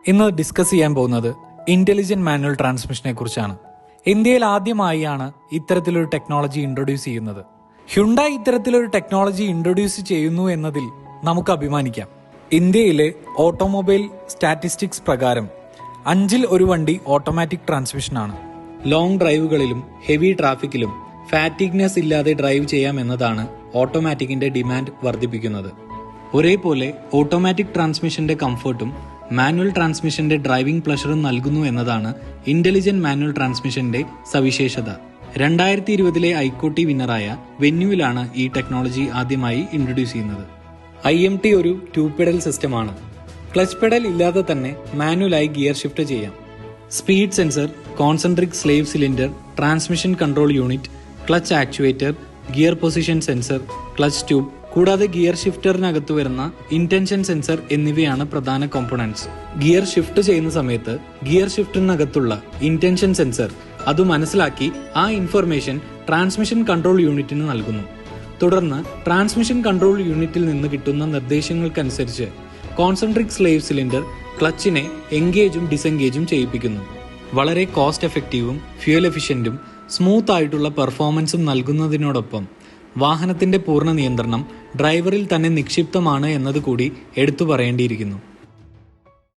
ഇന്ന് ഡിസ്കസ് ചെയ്യാൻ പോകുന്നത് ഇന്റലിജന്റ് മാനുവൽ ട്രാൻസ്മിഷനെ കുറിച്ചാണ്. ഇന്ത്യയിൽ ആദ്യമായാണ് ഇത്തരത്തിലൊരു ടെക്നോളജി ഇൻട്രൊഡ്യൂസ് ചെയ്യുന്നത്. ഹ്യുണ്ടായി ഇത്തരത്തിലൊരു ടെക്നോളജി ഇൻട്രൊഡ്യൂസ് ചെയ്യുന്നു എന്നതിൽ നമുക്ക് അഭിമാനിക്കാം. ഇന്ത്യയിലെ ഓട്ടോമൊബൈൽ സ്റ്റാറ്റിസ്റ്റിക്സ് പ്രകാരം 5-ൽ 1 വണ്ടി ഓട്ടോമാറ്റിക് ട്രാൻസ്മിഷനാണ്. ലോങ് ഡ്രൈവുകളിലും ഹെവി ട്രാഫിക്കിലും ഫാറ്റിഗ്നെസ് ഇല്ലാതെ ഡ്രൈവ് ചെയ്യാം എന്നതാണ് ഓട്ടോമാറ്റിക്കിന്റെ ഡിമാൻഡ് വർദ്ധിപ്പിക്കുന്നത്. ഒരേപോലെ ഓട്ടോമാറ്റിക് ട്രാൻസ്മിഷന്റെ കംഫർട്ടും മാനുവൽ ട്രാൻസ്മിഷന്റെ ഡ്രൈവിംഗ് പ്ലഷറും നൽകുന്നു എന്നതാണ് ഇന്റലിജന്റ് മാനുവൽ ട്രാൻസ്മിഷന്റെ സവിശേഷത. 2020 ഐക്കോട്ടി വിന്നറായ വെന്യൂവിലാണ് ഈ ടെക്നോളജി ആദ്യമായി ഇൻട്രൊഡ്യൂസ് ചെയ്യുന്നത്. IMT ഒരു 2 പെഡൽ സിസ്റ്റമാണ്. ക്ലച്ച് പെഡൽ ഇല്ലാതെ തന്നെ മാനുവലായി ഗിയർ ഷിഫ്റ്റ് ചെയ്യാം. Speed sensor, concentric slave cylinder, transmission control unit, clutch actuator, gear position sensor, clutch tube കൂടാതെ ഗിയർ ഷിഫ്റ്ററിനകത്ത് വരുന്ന ഇന്റൻഷൻ സെൻസർ എന്നിവയാണ് പ്രധാന കോമ്പണന്റ്സ്. ഗിയർ ഷിഫ്റ്റ് ചെയ്യുന്ന സമയത്ത് ഗിയർ ഷിഫ്റ്ററിനകത്തുള്ള ഇന്റൻഷൻ സെൻസർ അത് മനസ്സിലാക്കി ആ ഇൻഫർമേഷൻ ട്രാൻസ്മിഷൻ കൺട്രോൾ യൂണിറ്റിന് നൽകുന്നു. തുടർന്ന് ട്രാൻസ്മിഷൻ കൺട്രോൾ യൂണിറ്റിൽ നിന്ന് കിട്ടുന്ന നിർദ്ദേശങ്ങൾക്കനുസരിച്ച് കോൺസെൻട്രിക് സ്ലേവ് സിലിണ്ടർ ക്ലച്ചിനെ എൻഗേജും ഡിസെൻഗേജും ചെയ്യിപ്പിക്കുന്നു. വളരെ കോസ്റ്റ് എഫക്റ്റീവും ഫ്യൂൽ എഫിഷ്യന്റും സ്മൂത്ത് ആയിട്ടുള്ള പെർഫോമൻസും നൽകുന്നതിനോടൊപ്പം വാഹനത്തിന്റെ പൂർണ്ണ നിയന്ത്രണം ഡ്രൈവറിൽ തന്നെ നിക്ഷിപ്തമാണ് എന്നതുകൂടി എടുത്തു പറയേണ്ടിയിരിക്കുന്നു.